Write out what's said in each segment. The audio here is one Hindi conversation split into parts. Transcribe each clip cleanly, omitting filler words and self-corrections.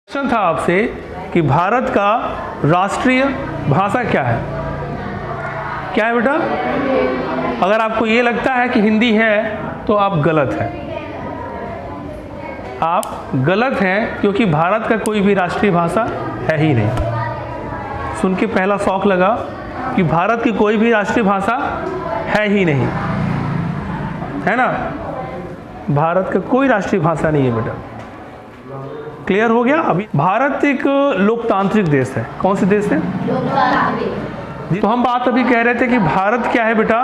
क्वेश्चन था आपसे कि भारत का राष्ट्रीय भाषा क्या है? क्या है बेटा? अगर आपको ये लगता है कि हिंदी है तो आप गलत हैं। आप गलत हैं क्योंकि भारत का कोई भी राष्ट्रीय भाषा है ही नहीं। सुन के पहला शौक लगा कि भारत की कोई भी राष्ट्रीय भाषा है ही नहीं, है ना? भारत का कोई राष्ट्रीय भाषा नहीं है बेटा। क्लियर हो गया? अभी भारत एक लोकतांत्रिक देश है। कौन सी देश है? लोकतांत्रिक। तो हम बात अभी कह रहे थे कि भारत क्या है बेटा?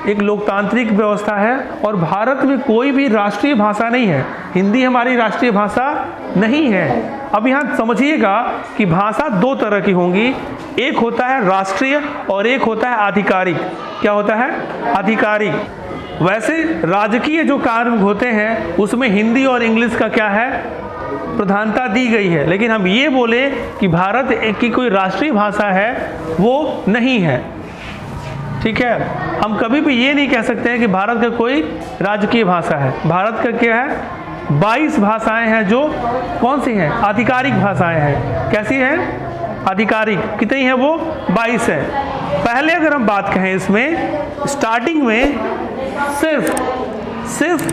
एक लोकतांत्रिक व्यवस्था है और भारत में कोई भी राष्ट्रीय भाषा नहीं है। हिंदी हमारी राष्ट्रीय भाषा नहीं है। अब यहाँ समझिएगा कि भाषा दो तरह की होंगी, एक होता है राष्ट्रीय और एक होता है आधिकारिक। क्या होता है? आधिकारिक। वैसे राजकीय जो कार्य होते हैं उसमें हिंदी और इंग्लिश का क्या है? प्रधानता दी गई है। लेकिन हम ये बोले कि भारत की कोई राष्ट्रीय भाषा है, वो नहीं है। ठीक है? हम कभी भी ये नहीं कह सकते हैं कि भारत का कोई राजकीय भाषा है। भारत का क्या है? 22 भाषाएं हैं जो कौन सी हैं? आधिकारिक भाषाएं हैं। कैसी हैं? आधिकारिक। कितनी है वो? 22 है। पहले अगर हम बात कहें इसमें स्टार्टिंग में सिर्फ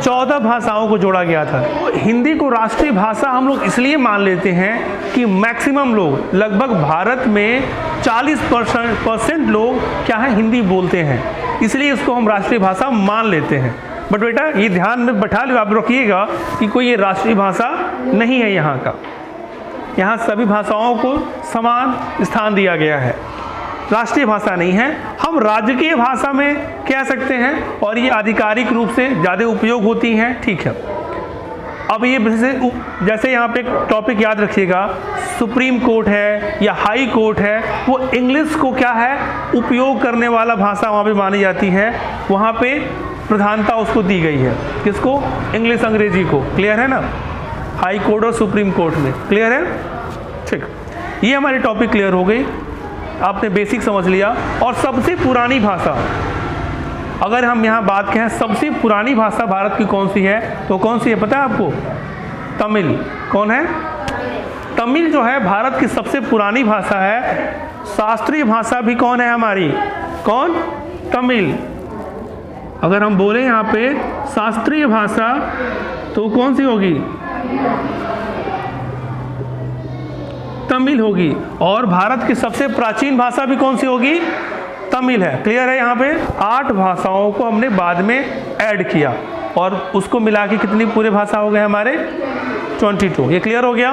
14 भाषाओं को जोड़ा गया था। हिंदी को राष्ट्रीय भाषा हम लोग इसलिए मान लेते हैं कि मैक्सिमम लोग, लगभग भारत में 40% लोग क्या है? हिंदी बोलते हैं, इसलिए इसको हम राष्ट्रीय भाषा मान लेते हैं। बट बेटा ये ध्यान में बैठा लो, आप रखिएगा कि कोई ये राष्ट्रीय भाषा नहीं है यहाँ का। यहाँ सभी भाषाओं को समान स्थान दिया गया है, राष्ट्रीय भाषा नहीं है। हम राजकीय भाषा में कह सकते हैं और ये आधिकारिक रूप से ज़्यादा उपयोग होती हैं। ठीक है, अब ये जैसे यहाँ पे टॉपिक याद रखिएगा, सुप्रीम कोर्ट है या हाई कोर्ट है, वो इंग्लिश को क्या है? उपयोग करने वाला भाषा वहाँ पे मानी जाती है। वहाँ पे प्रधानता उसको दी गई है। किसको? इंग्लिश, अंग्रेजी को। क्लियर है ना? हाई कोर्ट और सुप्रीम कोर्ट में। क्लियर है? ठीक, ये हमारी टॉपिक क्लियर हो गई, आपने बेसिक समझ लिया। और सबसे पुरानी भाषा, अगर हम यहाँ बात करें सबसे पुरानी भाषा भारत की कौन सी है, तो कौन सी है पता है आपको? तमिल। कौन है? तमिल जो है भारत की सबसे पुरानी भाषा है। शास्त्रीय भाषा भी कौन है हमारी? कौन? तमिल। अगर हम बोले यहाँ पे शास्त्रीय भाषा तो कौन सी होगी? तमिल होगी। और भारत की सबसे प्राचीन भाषा भी कौन सी होगी? तमिल है। क्लियर है? यहाँ पे 8 भाषाओं को हमने बाद में ऐड किया और उसको मिला के कितनी पूरे भाषा हो गए हमारे? 22। ये क्लियर हो गया?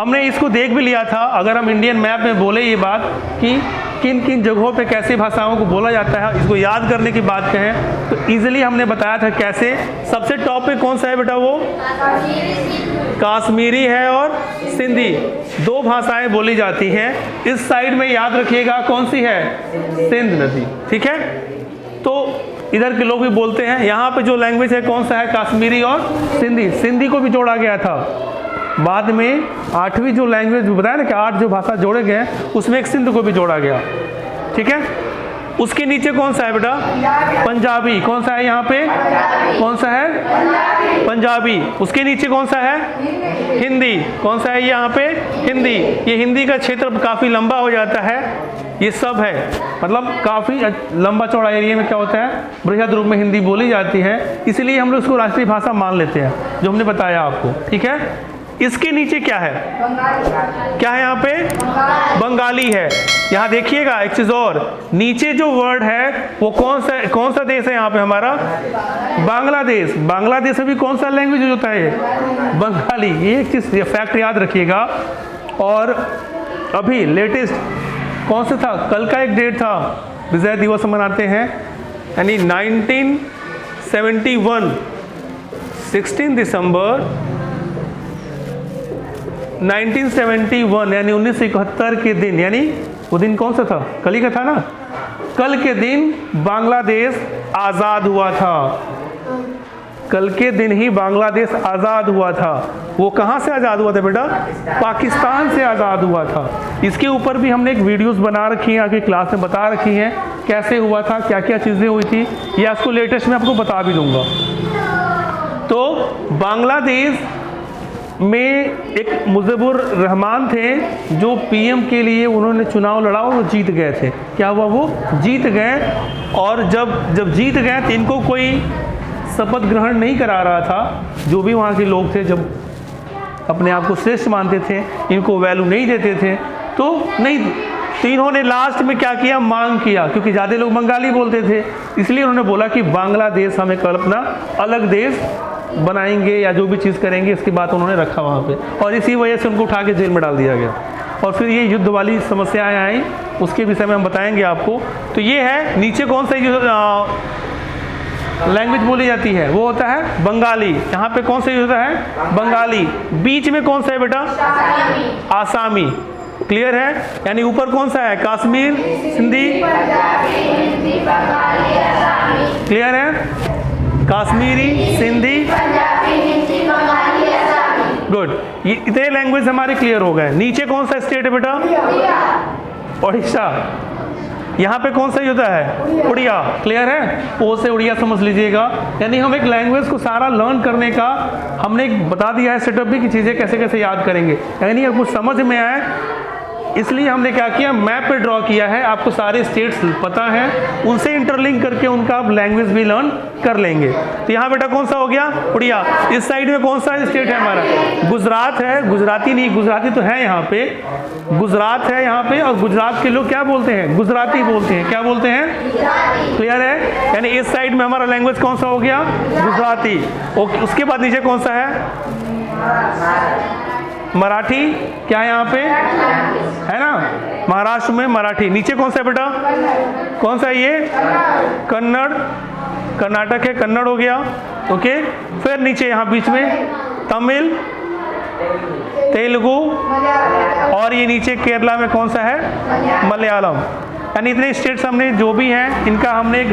हमने इसको देख भी लिया था। अगर हम इंडियन मैप में बोले ये बात कि किन किन जगहों पे कैसी भाषाओं को बोला जाता है, इसको याद करने की बात कहें तो इजीली हमने बताया था कैसे। सबसे टॉप पे कौन सा है बेटा? वो काश्मीरी है और सिंधी, 2 भाषाएं बोली जाती हैं। इस साइड में याद रखिएगा कौन सी है? सिंध नदी। ठीक है? तो इधर के लोग भी बोलते हैं। यहाँ पे जो लैंग्वेज है कौन सा है? काश्मीरी और सिंधी। सिंधी को भी जोड़ा गया था बाद में। 8वीं जो लैंग्वेज बताया ना कि 8 जो भाषा जोड़े गए उसमें एक सिंध को भी जोड़ा गया। ठीक है? उसके नीचे कौन सा है बेटा? पंजाबी। कौन सा है यहाँ पे? कौन सा है? पंजाबी। उसके नीचे कौन सा है? हिंदी। कौन सा है यहाँ पे? हिंदी। ये हिंदी का क्षेत्र काफ़ी लंबा हो जाता है। ये सब है, मतलब काफ़ी लंबा चौड़ा एरिया में क्या होता है? बृहद रूप में हिंदी बोली जाती है, इसलिए हम लोग इसको राष्ट्रीय भाषा मान लेते हैं, जो हमने बताया आपको। ठीक है? इसके नीचे क्या है? क्या है यहाँ पे? बंगाली है। यहाँ देखिएगा एक चीज और, नीचे जो वर्ड है वो कौन सा देश है यहाँ पे हमारा? बांग्लादेश। बांग्लादेश में भी कौन सा लैंग्वेज होता है? बंगाली। ये एक चीज फैक्ट याद रखिएगा। और अभी लेटेस्ट कौन सा था? कल का एक डेट था, विजय दिवस मनाते हैं, यानी 1971 16 दिसंबर 1971 यानी 1971 के दिन, यानी वो दिन कौन सा था? कल ही का था ना? कल के दिन बांग्लादेश आज़ाद हुआ था। कल के दिन ही बांग्लादेश आज़ाद हुआ था। वो कहाँ से आज़ाद हुआ था बेटा? पाकिस्तान से आज़ाद हुआ था। इसके ऊपर भी हमने एक वीडियोस बना रखी हैं, आगे क्लास में बता रखी हैं कैसे हुआ था, क्या क्या चीज़ें हुई थी। या इसको लेटेस्ट में आपको बता भी दूंगा। तो बांग्लादेश में एक मुजीबुर रहमान थे जो पीएम के लिए उन्होंने चुनाव लड़ा और वो जीत गए थे। क्या हुआ, वो जीत गए। और जब जीत गए तो इनको कोई शपथ ग्रहण नहीं करा रहा था। जो भी वहाँ के लोग थे, जब अपने आप को श्रेष्ठ मानते थे, इनको वैल्यू नहीं देते थे, तो इन्होंने लास्ट में क्या किया, मांग किया, क्योंकि ज़्यादा लोग बंगाली बोलते थे, इसलिए उन्होंने बोला कि बांग्लादेश हमें कल अपना अलग देश बनाएंगे या जो भी चीज़ करेंगे, इसकी बात उन्होंने रखा वहाँ पे, और इसी वजह से उनको उठा के जेल में डाल दिया गया। और फिर ये युद्ध वाली समस्याएं आई, उसके विषय में हम बताएंगे आपको। तो ये है, नीचे कौन सा लैंग्वेज बोली जाती है, वो होता है बंगाली। यहाँ पे कौन सा होता है, बंगाली। बीच में कौन सा है बेटा, आसामी। क्लियर है, यानी ऊपर कौन सा है, कश्मीर, सिंधी, क्लियर है, कश्मीरी, सिंधी, गुड। ये इतने लैंग्वेज हमारे क्लियर हो गए। नीचे कौन सा स्टेट है बेटा, उड़ीसा। यहाँ पे कौन सा होता है, उड़िया। क्लियर है, ओ से उड़िया समझ लीजिएगा। यानी हम एक लैंग्वेज को सारा लर्न करने का हमने बता दिया है सेटअप भी, कि चीज़ें कैसे कैसे याद करेंगे। यानी अगर कुछ समझ में आए, इसलिए हमने क्या किया, मैप पे ड्रॉ किया है। आपको सारे स्टेट्स पता है, उनसे इंटरलिंक करके उनका आप लैंग्वेज भी लर्न कर लेंगे। तो यहाँ बेटा कौन सा हो गया, उड़िया। इस साइड में कौन सा स्टेट है हमारा, गुजरात है। गुजराती नहीं, गुजराती तो है यहाँ पे, गुजरात है यहाँ पे। और गुजरात के लोग क्या बोलते हैं, गुजराती बोलते हैं। क्या बोलते हैं, क्लियर है। यानी इस साइड में हमारा लैंग्वेज कौन सा हो गया, गुजराती। ओके, उसके बाद नीचे कौन सा है, मराठी। क्या है यहाँ पे, है ना, महाराष्ट्र में मराठी। नीचे कौन सा है बेटा, कौन सा है ये, कन्नड़। कर्नाटक है, कन्नड़ हो गया। ओके, फिर नीचे यहाँ बीच में तमिल, तेलुगु, और ये नीचे केरला में कौन सा है, मलयालम। यानी इतने स्टेट्स हमने जो भी हैं, इनका हमने एक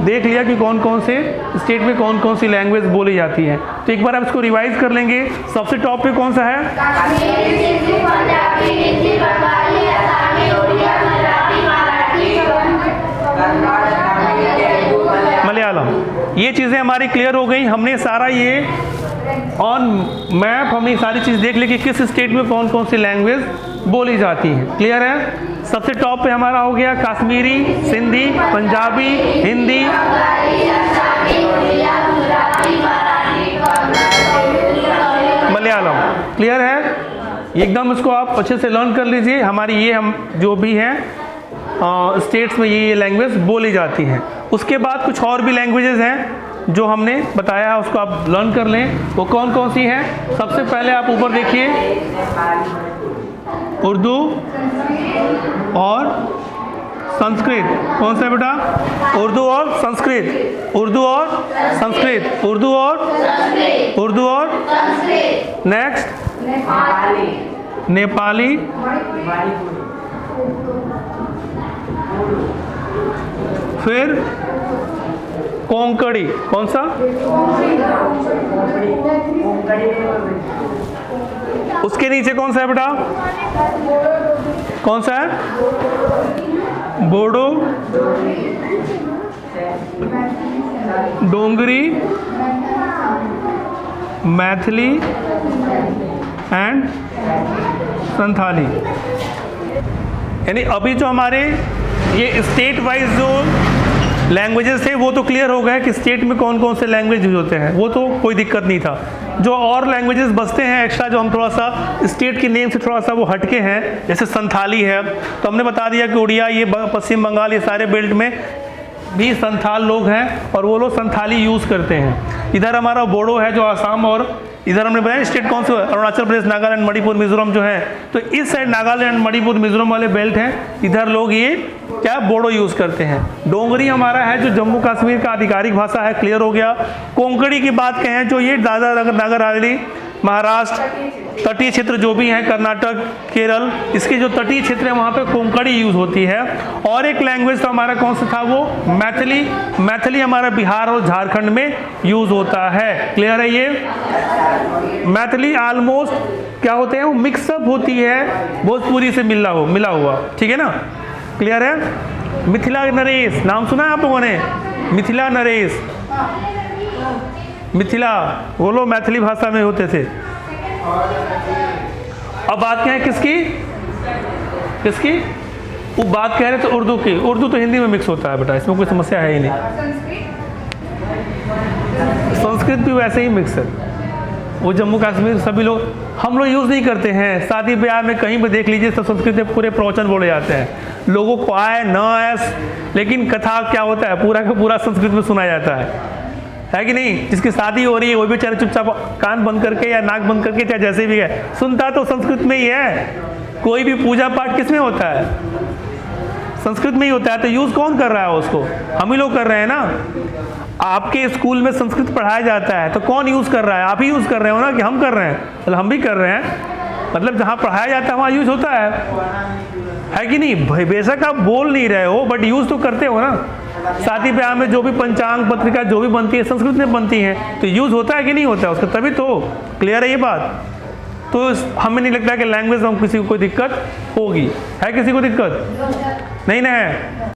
देख लिया कि कौन कौन से स्टेट में कौन कौन सी लैंग्वेज बोली जाती है। तो एक बार आप इसको रिवाइज कर लेंगे। सबसे टॉप पे कौन सा है, मलयालम। ये चीज़ें हमारी क्लियर हो गई। हमने सारा ये ऑन मैप हमने सारी चीज़ देख ली कि किस स्टेट में कौन कौन सी लैंग्वेज बोली जाती है। क्लियर है। सबसे टॉप पे हमारा हो गया कश्मीरी, सिंधी, पंजाबी, हिंदी, मलयालम। क्लियर है, एकदम इसको आप अच्छे से लर्न कर लीजिए। हमारी ये हम जो भी हैं स्टेट्स में ये लैंग्वेज बोली जाती हैं। उसके बाद कुछ और भी लैंग्वेजेस हैं जो हमने बताया है, उसको आप लर्न कर लें। वो कौन कौन सी हैं। सबसे पहले आप ऊपर देखिए, उर्दू और संस्कृत। कौन सा बेटा, उर्दू और संस्कृत, उर्दू और संस्कृत, उर्दू और नेक्स्ट नेपाली, फिर कोंकणी। कौन सा, उसके नीचे कौन सा है बेटा, कौन सा है, बोडो, डोंगरी, मैथिली एंड संथाली। यानी अभी जो हमारे ये स्टेट वाइज जो लैंग्वेजेस थे वो तो क्लियर हो गए कि स्टेट में कौन कौन से लैंग्वेज यूज होते हैं, वो तो कोई दिक्कत नहीं था। जो और लैंग्वेजेस बचते हैं एक्स्ट्रा, जो हम थोड़ा सा स्टेट के नेम से थोड़ा सा वो हटके हैं, जैसे संथाली है, तो हमने बता दिया कि उड़िया, ये पश्चिम बंगाल, ये सारे बेल्ट में भी संथाल लोग हैं और वो लोग संथाली यूज़ करते हैं। इधर हमारा बोडो है जो आसाम, और इधर हमने बताया स्टेट कौन से, अरुणाचल प्रदेश, नागालैंड, मणिपुर, मिजोरम जो है। तो इस साइड नागालैंड, मणिपुर, मिजोरम वाले बेल्ट हैं, इधर लोग ये क्या बोडो यूज़ करते हैं। डोंगरी हमारा है जो जम्मू कश्मीर का आधिकारिक भाषा है, क्लियर हो गया। कोंकणी की बात कहें जो ये दादरा नगर हवेली, महाराष्ट्र, तटीय क्षेत्र जो भी हैं, कर्नाटक, केरल, इसके जो तटीय क्षेत्र है वहाँ पे कोंकणी यूज़ होती है। और एक लैंग्वेज तो हमारा कौन सा था, वो मैथिली। मैथिली हमारा बिहार और झारखंड में यूज़ होता है। क्लियर है। ये मैथिली ऑलमोस्ट क्या होते हैं, वो मिक्सअप होती है भोजपुरी से मिला हुआ, ठीक है ना। क्लियर है। मिथिला नरेश नाम सुना है आप लोगों ने, मिथिला नरेश, मिथिला वो लोग मैथिली भाषा में होते थे। अब बात क्या है किसकी किसकी? वो बात कह रहे थे उर्दू की। उर्दू तो हिंदी में मिक्स होता है बेटा, इसमें कोई समस्या है ही नहीं। संस्कृत भी वैसे ही मिक्स है। वो जम्मू कश्मीर सभी लोग, हम लोग यूज़ नहीं करते हैं। शादी ब्याह में कहीं भी देख लीजिए तो संस्कृत में पूरे प्रवचन बोले जाते हैं। लोगों को आए न आए, लेकिन कथा क्या होता है पूरा का पूरा संस्कृत में सुना जाता है कि नहीं? जिसकी शादी हो रही है वो बेचारे चुपचाप कान बंद करके या नाक बंद करके चाहे जैसे भी है सुनता तो संस्कृत में ही है। कोई भी पूजा पाठ किस में होता है? संस्कृत में ही होता है। तो यूज़ कौन कर रहा है उसको? हम ही लोग कर रहे हैं ना। आपके स्कूल में संस्कृत पढ़ाया जाता है तो कौन यूज़ कर रहा है? आप ही यूज़ कर रहे हो ना, कि हम कर रहे हैं? मतलब हम भी कर रहे हैं, मतलब जहाँ पढ़ाया जाता है वहाँ यूज़ होता है कि नहीं? बेशक आप बोल नहीं रहे हो बट यूज़ तो करते हो ना। शादी ब्याह में जो भी पंचांग पत्रिका जो भी बनती है संस्कृत में बनती है, तो यूज़ होता है कि नहीं होता है उसका? तभी तो क्लियर है ये बात। तो हमें नहीं लगता कि लैंग्वेज में किसी को कोई दिक्कत होगी। है किसी को दिक्कत? नहीं ना है।